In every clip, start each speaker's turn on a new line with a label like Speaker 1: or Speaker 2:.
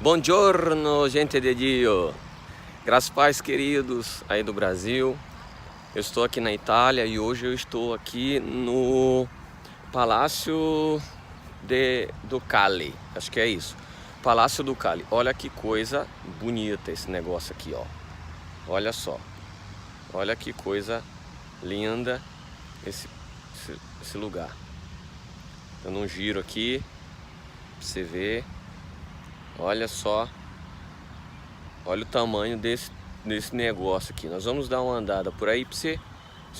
Speaker 1: Buongiorno, gente de Dio. Graças pais queridos aí do Brasil. Eu estou aqui na Itália e hoje eu estou aqui no Palácio Ducale. Acho que é isso. Palácio Ducale. Olha que coisa bonita esse negócio aqui, ó. Olha só. Olha que coisa linda esse lugar. Dando um giro aqui pra você ver. Olha só. Olha o tamanho desse negócio aqui. Nós vamos dar uma andada por aí para você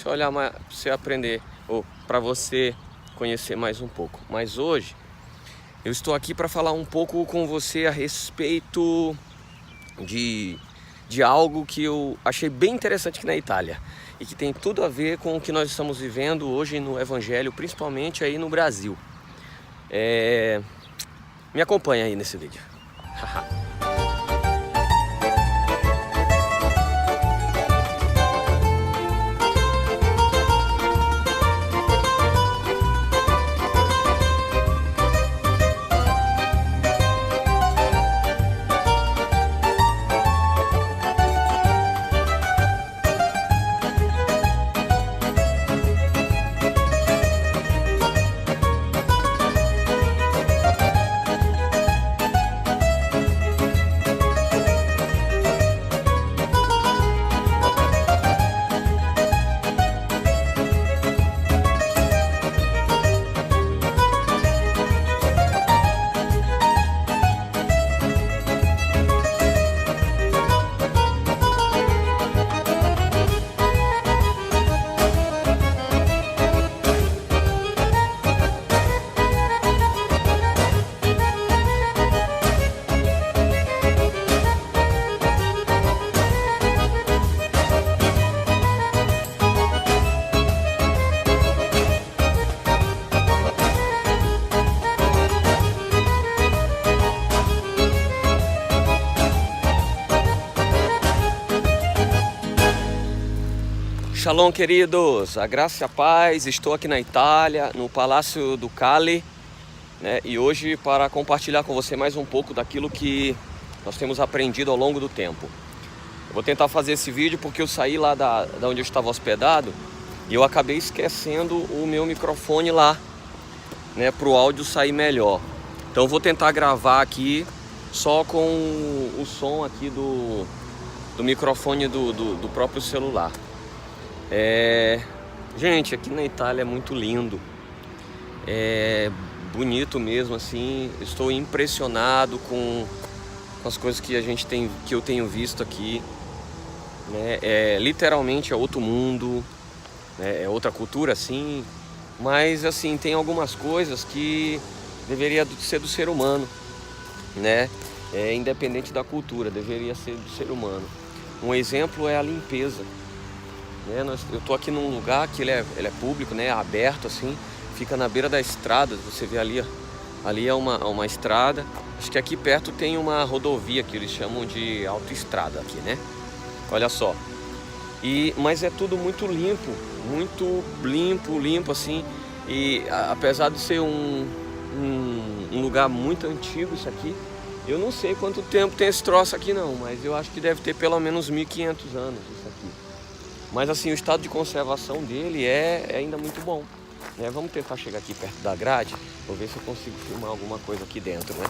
Speaker 1: olhar mais, para você aprender, ou para você conhecer mais um pouco. Mas hoje eu estou aqui para falar um pouco com você a respeito de algo que eu achei bem interessante aqui na Itália e que tem tudo a ver com o que nós estamos vivendo hoje no Evangelho, principalmente aí no Brasil. Me acompanha aí nesse vídeo. Shalom, queridos, a graça e a paz. Estou aqui na Itália, no Palácio Ducale, né? E hoje para compartilhar com você mais um pouco daquilo que nós temos aprendido ao longo do tempo. Eu vou tentar fazer esse vídeo porque eu saí lá da onde eu estava hospedado e eu acabei esquecendo o meu microfone lá, né, para o áudio sair melhor. Então eu vou tentar gravar aqui só com o som aqui do microfone do próprio celular. Gente, aqui na Itália é muito lindo, é bonito mesmo, assim. Estou impressionado com as coisas que eu tenho visto aqui, né? Literalmente é outro mundo, né? É outra cultura, sim, mas assim tem algumas coisas que deveria ser do ser humano, né? Independente da cultura, deveria ser do ser humano. Um exemplo é a limpeza. Eu estou aqui num lugar que ele é público, né, aberto assim, fica na beira da estrada. Você vê ali, ali é uma estrada. Acho que aqui perto tem uma rodovia que eles chamam de autoestrada aqui, né? Olha só. Mas é tudo muito limpo assim. E apesar de ser um lugar muito antigo isso aqui, eu não sei quanto tempo tem esse troço aqui não, mas eu acho que deve ter pelo menos 1500 anos isso aqui. Mas assim, o estado de conservação dele é ainda muito bom, né? Vamos tentar chegar aqui perto da grade. Vou ver se eu consigo filmar alguma coisa aqui dentro, né?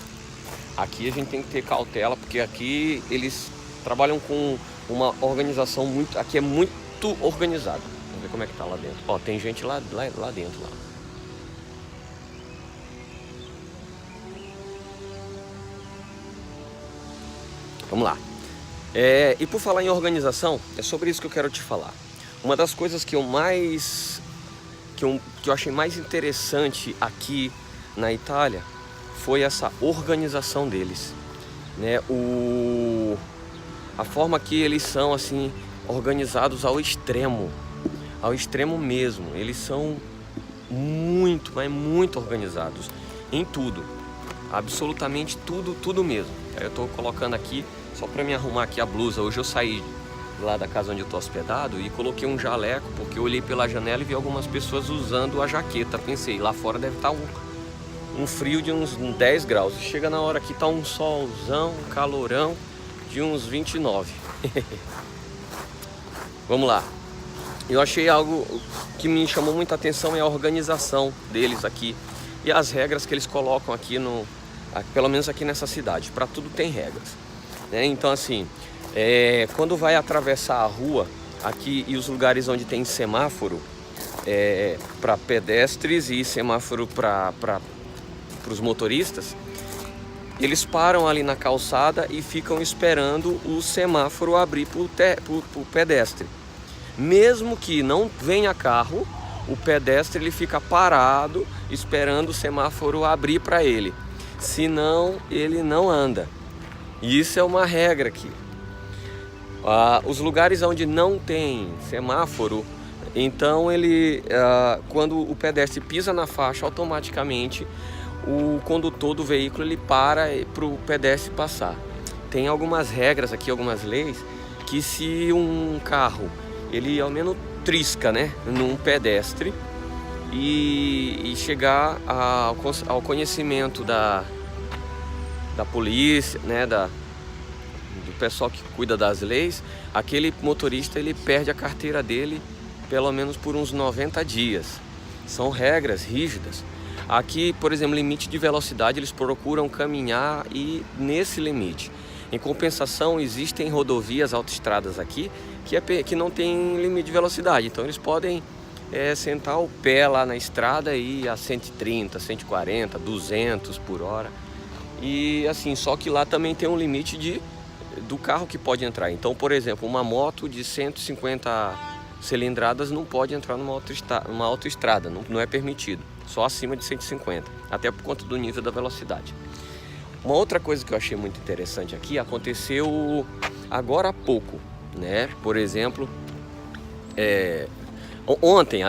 Speaker 1: Aqui a gente tem que ter cautela, porque aqui eles trabalham com uma organização muito... Aqui é muito organizado. Vamos ver como é que tá lá dentro. Ó, tem gente lá dentro, lá. Vamos lá. E por falar em organização, é sobre isso que eu quero te falar. Uma das coisas que eu achei mais interessante aqui na Itália foi essa organização deles, né? A forma que eles são assim organizados ao extremo mesmo. Eles são muito, mas muito organizados em tudo, absolutamente tudo mesmo. Aí eu tô colocando aqui só para me arrumar aqui a blusa. Hoje eu saí lá da casa onde eu tô hospedado e coloquei um jaleco, porque eu olhei pela janela e vi algumas pessoas usando a jaqueta. Pensei, lá fora deve estar um frio de uns 10 graus. Chega na hora que tá um solzão, um calorão de uns 29. Vamos lá. Eu achei algo que me chamou muita atenção, é a organização deles aqui e as regras que eles colocam aqui pelo menos aqui nessa cidade. Para tudo tem regras, né? Então assim, quando vai atravessar a rua aqui e os lugares onde tem semáforo para pedestres e semáforo para os motoristas, eles param ali na calçada e ficam esperando o semáforo abrir para o pedestre. Mesmo que não venha carro, o pedestre ele fica parado esperando o semáforo abrir para ele, senão ele não anda. E isso é uma regra aqui. Os lugares onde não tem semáforo, então quando o pedestre pisa na faixa, automaticamente o condutor do veículo ele para o pedestre passar. Tem algumas regras aqui, algumas leis, que se um carro ele ao menos trisca, né, num pedestre e chegar ao conhecimento da polícia, né, do pessoal que cuida das leis, aquele motorista ele perde a carteira dele pelo menos por uns 90 dias. São regras rígidas. Aqui, por exemplo, limite de velocidade, eles procuram caminhar nesse limite. Em compensação, existem rodovias, autoestradas aqui que não tem limite de velocidade. Então eles podem sentar o pé lá na estrada e ir a 130, 140, 200 por hora. E assim, só que lá também tem um limite do carro que pode entrar. Então, por exemplo, uma moto de 150 cilindradas não pode entrar numa autoestrada, não é permitido. Só acima de 150, até por conta do nível da velocidade. Uma outra coisa que eu achei muito interessante aqui aconteceu agora há pouco, né? Por exemplo, ontem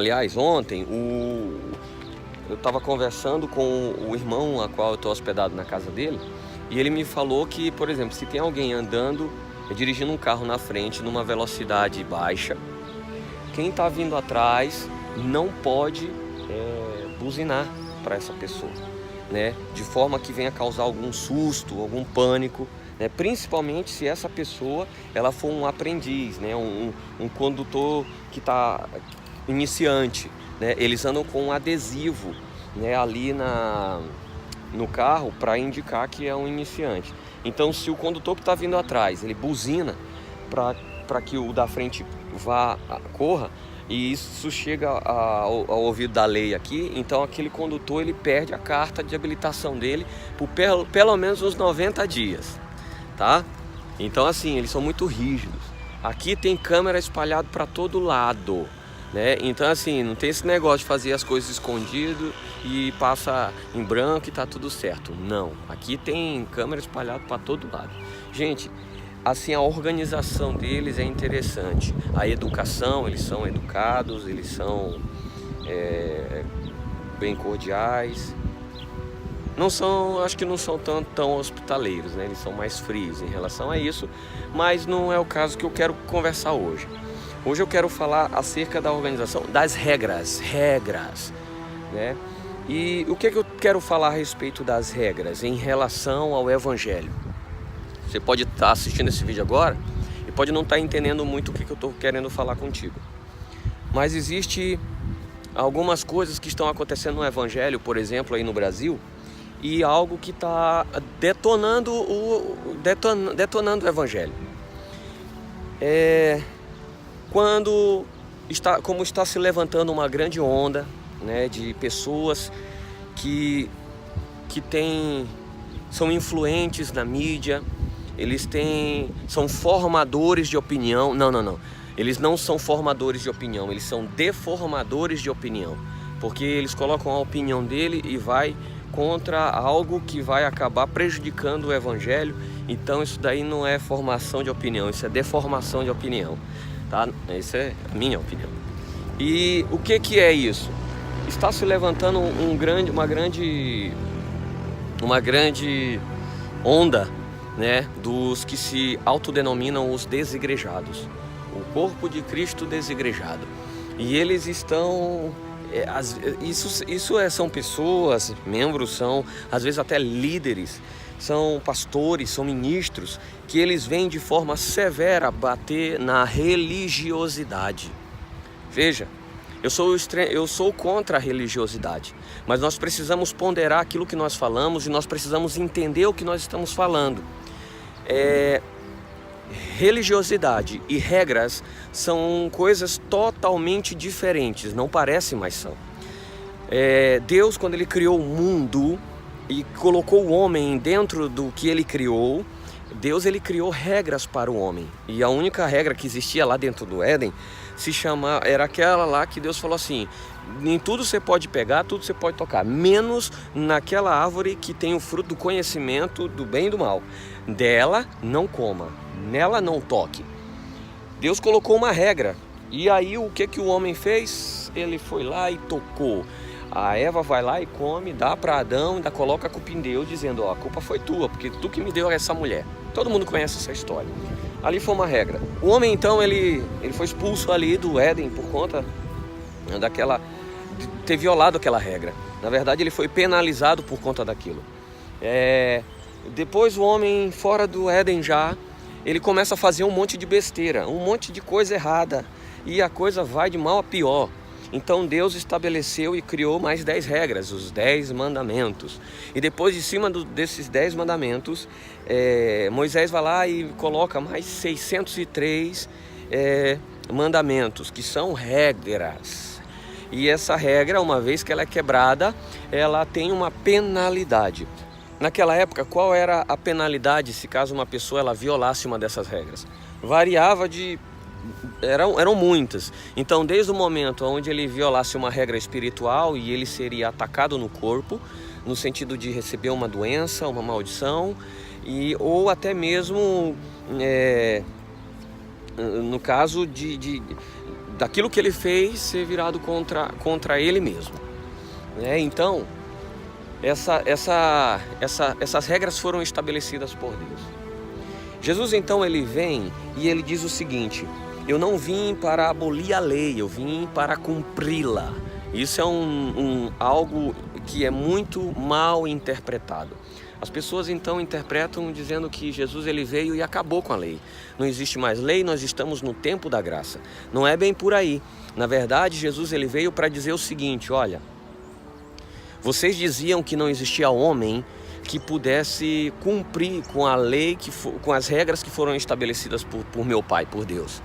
Speaker 1: eu estava conversando com o irmão a qual eu estou hospedado na casa dele, e ele me falou que, por exemplo, se tem alguém dirigindo um carro na frente numa velocidade baixa, quem está vindo atrás não pode buzinar para essa pessoa, né? De forma que venha causar algum susto, algum pânico, né? Principalmente se essa pessoa ela for um aprendiz, né? Um condutor que está iniciante, né? Eles andam com um adesivo, né, ali no carro para indicar que é um iniciante. Então, se o condutor que está vindo atrás ele buzina para que o da frente corra, e isso chega ao ouvido da lei aqui, então aquele condutor ele perde a carta de habilitação dele por pelo menos uns 90 dias, tá? Então assim, eles são muito rígidos. Aqui tem câmera espalhada para todo lado, né? Então assim, não tem esse negócio de fazer as coisas escondido e passa em branco e tá tudo certo. Não, aqui tem câmera espalhada para todo lado. Gente, assim, a organização deles é interessante. A educação, eles são educados, eles são bem cordiais. Acho que não são tão hospitaleiros, né? Eles são mais frios em relação a isso, mas não é o caso que eu quero conversar hoje. Hoje eu quero falar acerca da organização, das regras, né? E o que eu quero falar a respeito das regras em relação ao Evangelho? Você pode estar assistindo esse vídeo agora e pode não estar entendendo muito o que eu estou querendo falar contigo. Mas existe algumas coisas que estão acontecendo no Evangelho, por exemplo, aí no Brasil, e algo que está detonando o Evangelho. Como está se levantando uma grande onda, né, de pessoas que são influentes na mídia. Eles são formadores de opinião. Não. Eles não são formadores de opinião, eles são deformadores de opinião. Porque eles colocam a opinião dele e vai contra algo que vai acabar prejudicando o Evangelho. Então isso daí não é formação de opinião, isso é deformação de opinião, tá? Isso é minha opinião. E o que é isso? Está se levantando uma grande onda, né, dos que se autodenominam os desigrejados, o corpo de Cristo desigrejado. E eles estão São pessoas, membros, são às vezes até líderes, são pastores, são ministros, que eles vêm de forma severa bater na religiosidade. Veja, eu sou contra a religiosidade, mas nós precisamos ponderar aquilo que nós falamos e nós precisamos entender o que nós estamos falando. Religiosidade e regras são coisas totalmente diferentes, não parecem, mas são. Deus, quando Ele criou o mundo e colocou o homem dentro do que Ele criou, Deus Ele criou regras para o homem. E a única regra que existia lá dentro do Éden era aquela lá que Deus falou assim: em tudo você pode pegar, tudo você pode tocar, menos naquela árvore que tem o fruto do conhecimento do bem e do mal. Dela não coma, nela não toque. Deus colocou uma regra. E aí o que o homem fez? Ele foi lá e tocou. A Eva vai lá e come, dá para Adão, ainda coloca a culpa em Deus, dizendo: a culpa foi tua, porque tu que me deu essa mulher. Todo mundo conhece essa história. Ali foi uma regra. O homem então, ele foi expulso ali do Éden por conta de ter violado aquela regra. Na verdade, ele foi penalizado por conta daquilo. Depois o homem, fora do Éden já, ele começa a fazer um monte de besteira, um monte de coisa errada. E a coisa vai de mal a pior. Então Deus estabeleceu e criou mais 10 regras, os 10 mandamentos. E depois, de cima desses 10 mandamentos, Moisés vai lá e coloca mais 603 mandamentos, que são regras. E essa regra, uma vez que ela é quebrada, ela tem uma penalidade. Naquela época, qual era a penalidade se caso uma pessoa ela violasse uma dessas regras? Variava eram muitas. Então, desde o momento onde ele violasse uma regra espiritual e ele seria atacado no corpo, no sentido de receber uma doença, uma maldição, ou até mesmo no caso daquilo que ele fez ser virado contra ele mesmo. Então, essas regras foram estabelecidas por Deus. Jesus então ele vem e ele diz o seguinte: eu não vim para abolir a lei, eu vim para cumpri-la. Isso é algo que é muito mal interpretado. As pessoas então interpretam dizendo que Jesus ele veio e acabou com a lei. Não existe mais lei, nós estamos no tempo da graça. Não é bem por aí. Na verdade, Jesus ele veio para dizer o seguinte: olha, vocês diziam que não existia homem que pudesse cumprir com a lei, com as regras que foram estabelecidas por meu Pai, por Deus.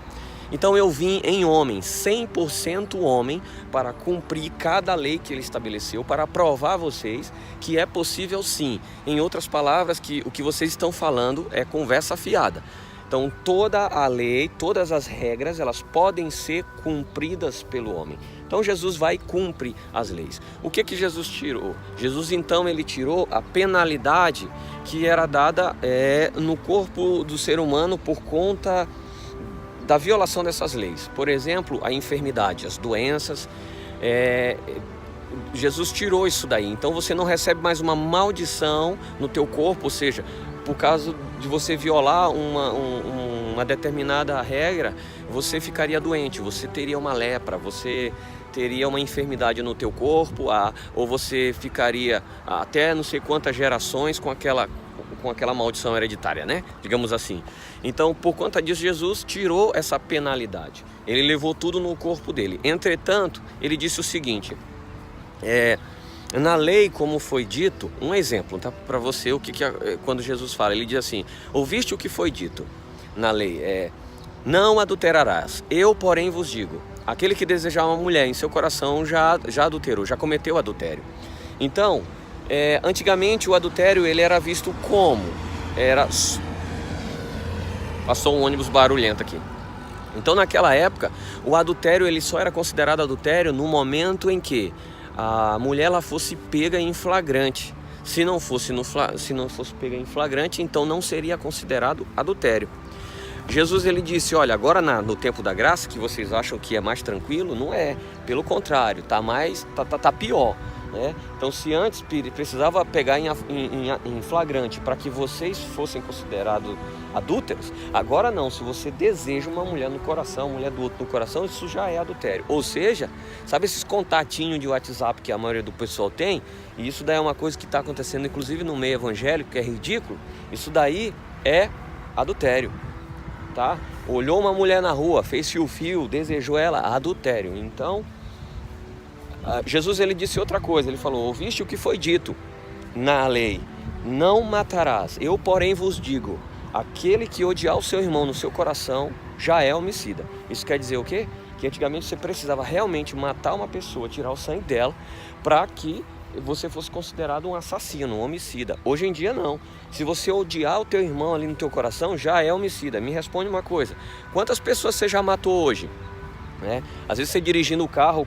Speaker 1: Então eu vim em homem, 100% homem, para cumprir cada lei que ele estabeleceu, para provar a vocês que é possível sim. Em outras palavras, que o que vocês estão falando é conversa fiada. Então toda a lei, todas as regras, elas podem ser cumpridas pelo homem. Então Jesus vai e cumpre as leis. O que Jesus tirou? Jesus então ele tirou a penalidade que era dada no corpo do ser humano por conta da violação dessas leis. Por exemplo, a enfermidade, as doenças. Jesus tirou isso daí. Então você não recebe mais uma maldição no teu corpo, ou seja, por causa de você violar uma determinada regra, você ficaria doente, você teria uma lepra, você teria uma enfermidade no teu corpo, ou você ficaria até não sei quantas gerações com aquela maldição hereditária, né? Digamos assim. Então, por conta disso, Jesus tirou essa penalidade. Ele levou tudo no corpo dele. Entretanto, ele disse o seguinte: na lei, como foi dito, um exemplo, tá? Para você, quando Jesus fala, ele diz assim: ouviste o que foi dito na lei, não adulterarás. Eu, porém, vos digo, aquele que desejar uma mulher em seu coração já adulterou, já cometeu adultério. Então, antigamente o adultério ele era visto como? Passou um ônibus barulhento aqui. Então, naquela época, o adultério ele só era considerado adultério no momento em que a mulher ela fosse pega em flagrante. Se não fosse pega em flagrante, então não seria considerado adultério. Jesus ele disse: olha, agora no tempo da graça, que vocês acham que é mais tranquilo, não é. Pelo contrário, tá pior. né? Então, se antes precisava pegar em flagrante para que vocês fossem considerados adúlteros, agora não. Se você deseja uma mulher no coração, mulher do outro no coração, isso já é adultério. Ou seja, sabe esses contatinhos de WhatsApp que a maioria do pessoal tem? E isso daí é uma coisa que está acontecendo inclusive no meio evangélico, que é ridículo. Isso daí é adultério, tá? Olhou uma mulher na rua, fez fio-fio, desejou ela, adultério. Então, Jesus ele disse outra coisa, ele falou: ouviste o que foi dito na lei, não matarás. Eu, porém, vos digo, aquele que odiar o seu irmão no seu coração já é homicida. Isso quer dizer o quê? Que antigamente você precisava realmente matar uma pessoa, tirar o sangue dela, para que você fosse considerado um assassino, um homicida. Hoje em dia não. Se você odiar o teu irmão ali no teu coração, já é homicida. Me responde uma coisa: quantas pessoas você já matou hoje? Às vezes você dirigindo o carro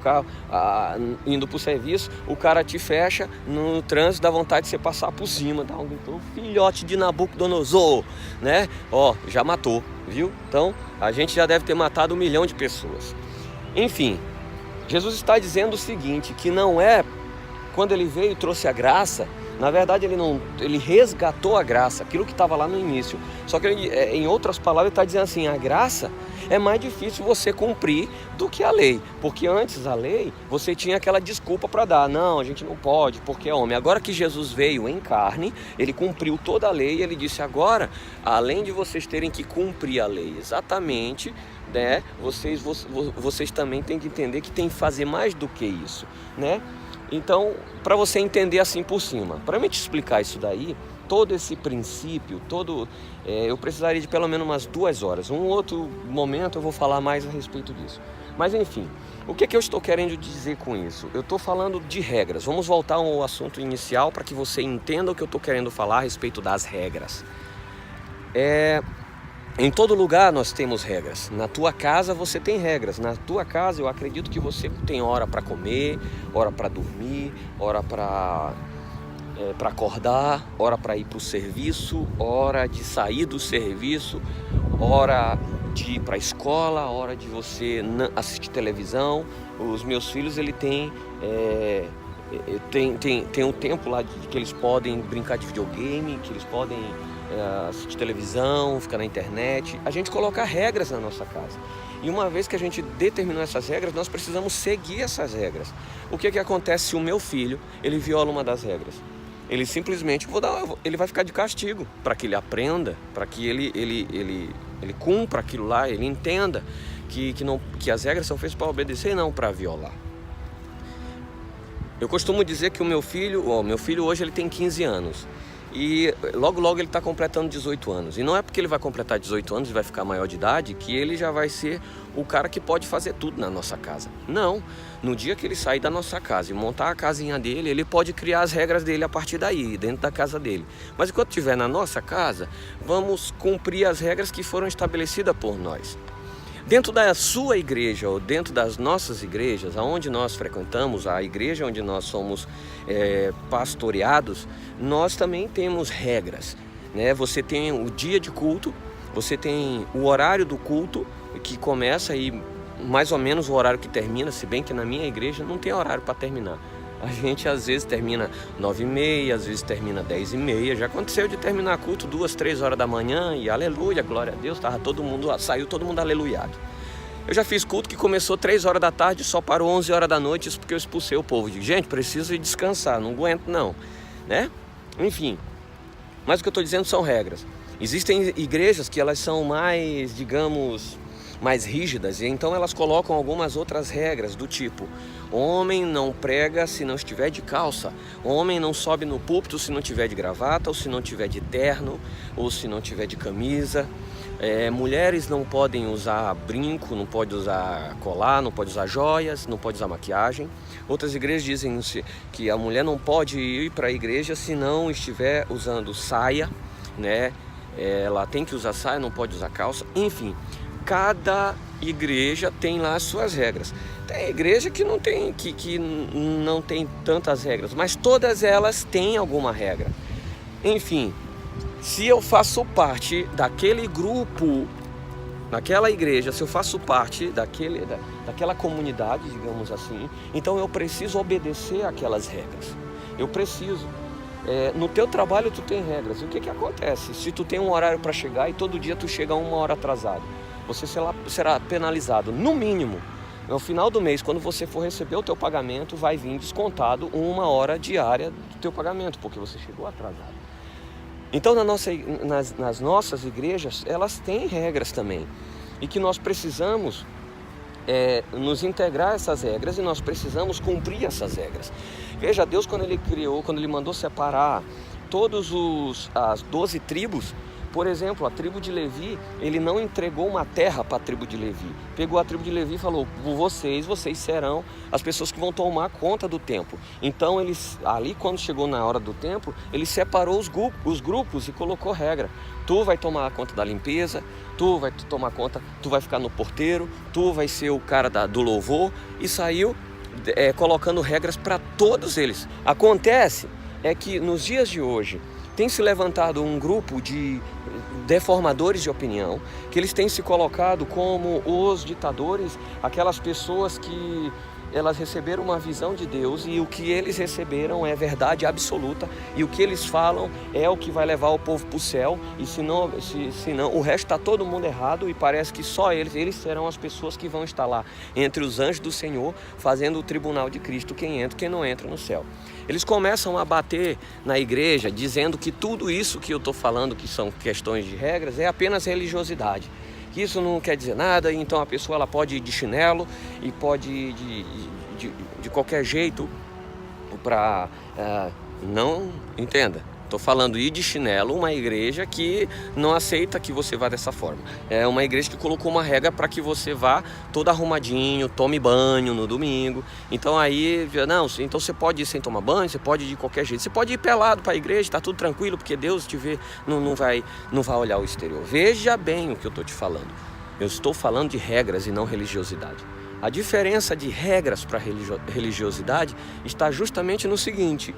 Speaker 1: indo para o serviço, o cara te fecha no trânsito, dá vontade de você passar por cima, dá um filhote de Nabucodonosor, né? Já matou, viu? Então a gente já deve ter matado 1 milhão de pessoas. Enfim, Jesus está dizendo o seguinte, que não é quando ele veio e trouxe a graça. Na verdade ele resgatou a graça, aquilo que estava lá no início. Só que em outras palavras ele está dizendo assim: a graça é mais difícil você cumprir do que a lei. Porque antes a lei, você tinha aquela desculpa para dar: não, a gente não pode porque é homem. Agora que Jesus veio em carne, ele cumpriu toda a lei e ele disse: agora, além de vocês terem que cumprir a lei exatamente, né, vocês também têm que entender que tem que fazer mais do que isso, né? Então, para você entender assim por cima, para mim te explicar isso daí, todo esse princípio, eu precisaria de pelo menos umas 2 horas. Um outro momento eu vou falar mais a respeito disso. Mas enfim, o que eu estou querendo dizer com isso? Eu estou falando de regras. Vamos voltar ao assunto inicial para que você entenda o que eu estou querendo falar a respeito das regras. Em todo lugar nós temos regras. Na tua casa você tem regras. Na tua casa eu acredito que você tem hora para comer, hora para dormir, hora para acordar, hora para ir para o serviço, hora de sair do serviço, hora de ir para a escola, hora de você assistir televisão. Os meus filhos tem um tempo lá que eles podem brincar de videogame, que eles podem assistir televisão, ficar na internet. A gente coloca regras na nossa casa. E uma vez que a gente determinou essas regras, nós precisamos seguir essas regras. O que acontece se o meu filho, ele viola uma das regras? Ele simplesmente, ele vai ficar de castigo, para que ele aprenda, para que ele cumpra aquilo lá, ele entenda que as regras são feitas para obedecer e não para violar. Eu costumo dizer que o meu filho hoje ele tem 15 anos. E logo ele está completando 18 anos. E não é porque ele vai completar 18 anos e vai ficar maior de idade que ele já vai ser o cara que pode fazer tudo na nossa casa. Não, no dia que ele sair da nossa casa e montar a casinha dele, ele pode criar as regras dele a partir daí, dentro da casa dele. Mas enquanto estiver na nossa casa, vamos cumprir as regras que foram estabelecidas por nós. Dentro da sua igreja ou dentro das nossas igrejas, aonde nós frequentamos, a igreja onde nós somos pastoreados, nós também temos regras, né? Você tem o dia de culto, você tem o horário do culto, que começa e mais ou menos o horário que termina, se bem que na minha igreja não tem horário para terminar. A gente às vezes termina 9h30, às vezes termina 10h30. Já aconteceu de terminar culto 2, 3 horas da manhã e aleluia, glória a Deus, saiu todo mundo aleluiado. Eu já fiz culto que começou 3 horas da tarde, só parou 11 horas da noite, isso porque eu expulsei o povo. Digo, gente, preciso ir descansar, não aguento não, né? Enfim, mas o que eu estou dizendo são regras. Existem igrejas que elas são mais, digamos, mais rígidas, e então elas colocam algumas outras regras do tipo: homem não prega se não estiver de calça, homem não sobe no púlpito se não tiver de gravata, ou se não tiver de terno, ou se não tiver de camisa. Mulheres não podem usar brinco, não pode usar colar, não pode usar joias, não pode usar maquiagem. Outras igrejas dizem que a mulher não pode ir para a igreja se não estiver usando saia, né? Ela tem que usar saia, não pode usar calça. Enfim, cada igreja tem lá as suas regras. Tem igreja que não tem tantas regras, mas todas elas têm alguma regra. Enfim, se eu faço parte daquele grupo naquela igreja, se eu faço parte daquela comunidade, digamos assim, então eu preciso obedecer aquelas regras. Eu preciso. No teu trabalho tu tem regras. E o que acontece? Se tu tem um horário para chegar e todo dia tu chega 1 hora atrasado, você será penalizado, no mínimo. No final do mês, quando você for receber o teu pagamento, vai vir descontado 1 hora diária do teu pagamento, porque você chegou atrasado. Então nas nossas igrejas, elas têm regras também. E que nós precisamos nos integrar a essas regras e nós precisamos cumprir essas regras. Veja, Deus quando Ele mandou separar as 12 tribos, por exemplo, a tribo de Levi, Ele não entregou uma terra para a tribo de Levi. Pegou a tribo de Levi e falou, vocês serão as pessoas que vão tomar conta do templo. Então, ali quando chegou na hora do templo, Ele separou os grupos e colocou regra. Tu vai tomar conta da limpeza, tu vai tomar conta, tu vai ficar no porteiro, tu vai ser o cara do louvor. E saiu colocando regras para todos eles. Acontece que nos dias de hoje, tem se levantado um grupo de deformadores de opinião, que eles têm se colocado como os ditadores, aquelas pessoas que elas receberam uma visão de Deus e o que eles receberam é verdade absoluta e o que eles falam é o que vai levar o povo para o céu, e se não, o resto está todo mundo errado, e parece que só eles serão as pessoas que vão estar lá entre os anjos do Senhor fazendo o tribunal de Cristo, quem entra e quem não entra no céu. Eles começam a bater na igreja dizendo que tudo isso que eu estou falando, que são questões de regras, é apenas religiosidade. Que isso não quer dizer nada, então a pessoa ela pode ir de chinelo e pode ir de qualquer jeito para... não entenda. Estou falando ir de chinelo, uma igreja que não aceita que você vá dessa forma. É uma igreja que colocou uma regra para que você vá todo arrumadinho, tome banho no domingo. Então aí, não, então você pode ir sem tomar banho, você pode ir de qualquer jeito. Você pode ir pelado para a igreja, está tudo tranquilo, porque Deus te vê, não vai olhar o exterior. Veja bem o que eu estou te falando. Eu estou falando de regras e não religiosidade. A diferença de regras para religiosidade está justamente no seguinte: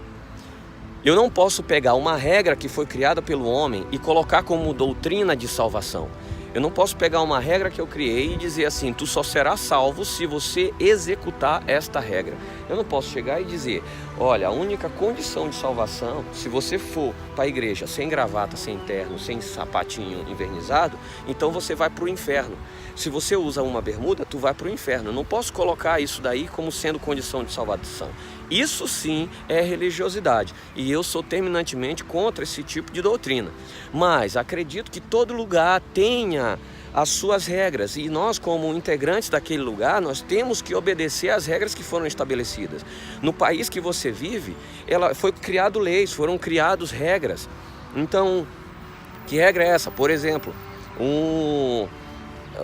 Speaker 1: eu não posso pegar uma regra que foi criada pelo homem e colocar como doutrina de salvação. Eu não posso pegar uma regra que eu criei e dizer assim, tu só será salvo se você executar esta regra. Eu não posso chegar e dizer, olha, a única condição de salvação, se você for para a igreja sem gravata, sem terno, sem sapatinho envernizado, então você vai para o inferno. Se você usa uma bermuda, tu vai para o inferno. Eu não posso colocar isso daí como sendo condição de salvação. Isso sim é religiosidade. E eu sou terminantemente contra esse tipo de doutrina. Mas acredito que todo lugar tenha as suas regras. E nós, como integrantes daquele lugar, nós temos que obedecer às regras que foram estabelecidas. No país que você vive, foi criado leis, foram criadas regras. Então, que regra é essa? Por exemplo,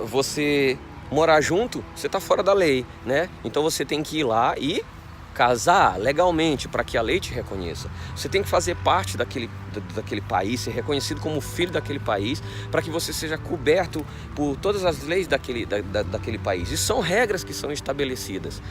Speaker 1: você morar junto, você está fora da lei, né? Então você tem que ir lá e casar legalmente para que a lei te reconheça. Você tem que fazer parte daquele país, ser reconhecido como filho daquele país, para que você seja coberto por todas as leis daquele país. E são regras que são estabelecidas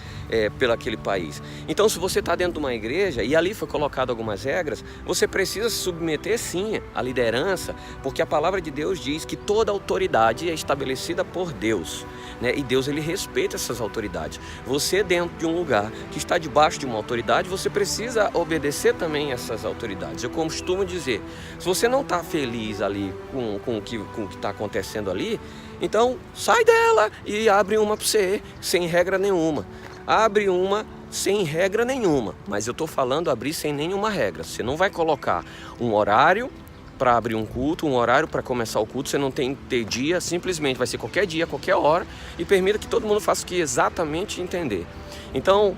Speaker 1: pelo aquele país. Então, se você está dentro de uma igreja e ali foi colocado algumas regras, você precisa se submeter sim à liderança, porque a palavra de Deus diz que toda autoridade é estabelecida por Deus, né? E Deus ele respeita essas autoridades. Você dentro de um lugar que está debaixo de uma autoridade, você precisa obedecer também essas autoridades. Eu costumo dizer, se você não está feliz ali com o que está acontecendo ali, então sai dela e abre uma para você, sem regra nenhuma. Abre uma sem regra nenhuma, mas eu estou falando abrir sem nenhuma regra. Você não vai colocar um horário para abrir um culto, um horário para começar o culto, você não tem que ter dia, simplesmente vai ser qualquer dia, qualquer hora, e permita que todo mundo faça o que exatamente entender. Então,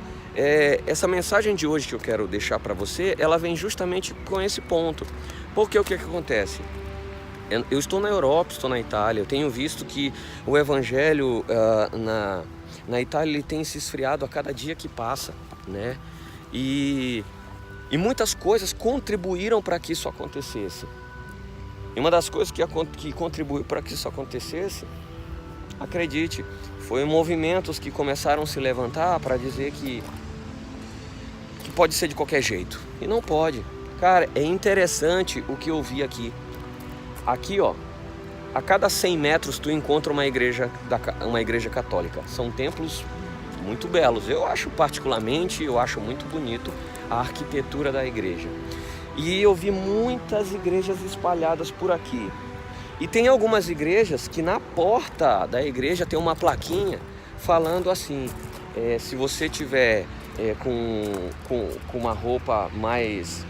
Speaker 1: essa mensagem de hoje que eu quero deixar para você, ela vem justamente com esse ponto. Porque o que acontece? Eu estou na Europa, estou na Itália, eu tenho visto que o evangelho na Itália ele tem se esfriado a cada dia que passa, né? E muitas coisas contribuíram para que isso acontecesse. E uma das coisas que contribuiu para que isso acontecesse, acredite, foi movimentos que começaram a se levantar para dizer que pode ser de qualquer jeito. E não pode. Cara, é interessante o que eu vi aqui. Aqui, ó, a cada 100 metros tu encontra uma igreja católica. São templos muito belos. Eu acho particularmente, eu acho muito bonito a arquitetura da igreja. E eu vi muitas igrejas espalhadas por aqui. E tem algumas igrejas que na porta da igreja tem uma plaquinha falando assim, se você tiver com uma roupa mais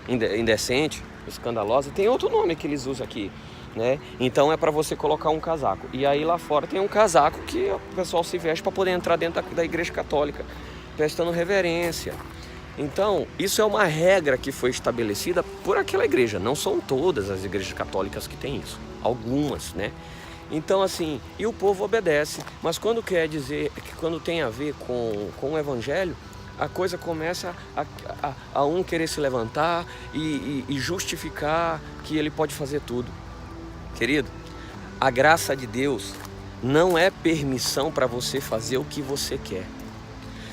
Speaker 1: indecente, escandalosa, tem outro nome que eles usam aqui, né? Então é para você colocar um casaco. E aí lá fora tem um casaco que o pessoal se veste para poder entrar dentro da igreja católica, prestando reverência. Então, isso é uma regra que foi estabelecida por aquela igreja. Não são todas as igrejas católicas que têm isso. Algumas, né? Então, assim, e o povo obedece. Mas quando quer dizer, que quando tem a ver com o evangelho, a coisa começa a um querer se levantar e justificar que ele pode fazer tudo. Querido, a graça de Deus não é permissão para você fazer o que você quer.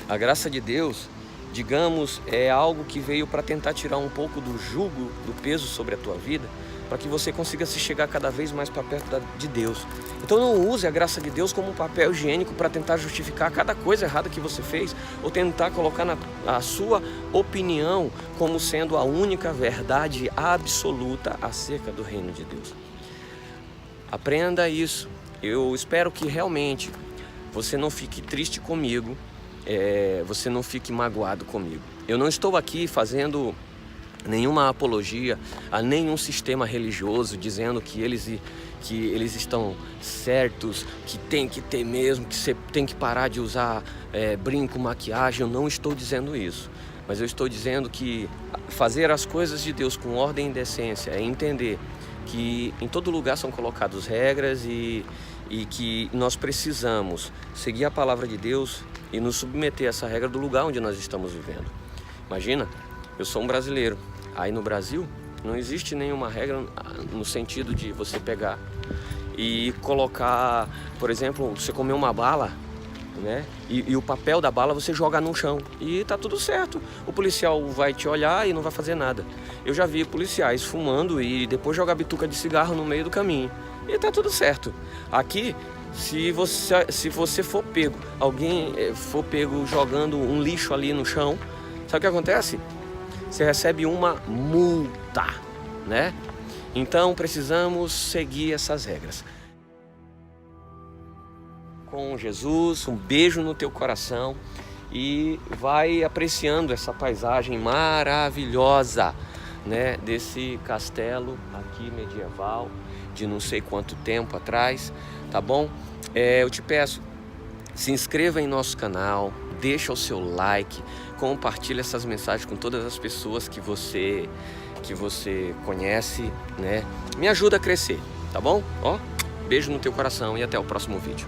Speaker 1: A graça de Deus, digamos, é algo que veio para tentar tirar um pouco do jugo, do peso sobre a tua vida, para que você consiga se chegar cada vez mais para perto de Deus. Então não use a graça de Deus como um papel higiênico para tentar justificar cada coisa errada que você fez, ou tentar colocar a sua opinião como sendo a única verdade absoluta acerca do reino de Deus. Aprenda isso. Eu espero que realmente você não fique triste comigo, você não fique magoado comigo. Eu não estou aqui fazendo nenhuma apologia a nenhum sistema religioso, dizendo que eles estão certos, que tem que ter mesmo, que você tem que parar de usar brinco, maquiagem. Eu não estou dizendo isso, mas eu estou dizendo que fazer as coisas de Deus com ordem e decência é entender que em todo lugar são colocadas regras e que nós precisamos seguir a palavra de Deus e nos submeter a essa regra do lugar onde nós estamos vivendo. Imagina, eu sou um brasileiro. Aí no Brasil não existe nenhuma regra no sentido de você pegar e colocar, por exemplo, você comer uma bala, né? E o papel da bala você joga no chão e tá tudo certo. O policial vai te olhar e não vai fazer nada. Eu já vi policiais fumando e depois jogar bituca de cigarro no meio do caminho e tá tudo certo. Aqui, se você for pego, alguém for pego jogando um lixo ali no chão, sabe o que acontece? Você recebe uma multa, né? Então precisamos seguir essas regras. Com Jesus, um beijo no teu coração e vai apreciando essa paisagem maravilhosa, né? Desse castelo aqui medieval de não sei quanto tempo atrás, tá bom? Eu te peço, se inscreva em nosso canal, deixa o seu like, compartilha essas mensagens com todas as pessoas que você conhece, né? Me ajuda a crescer, tá bom? Ó, beijo no teu coração e até o próximo vídeo.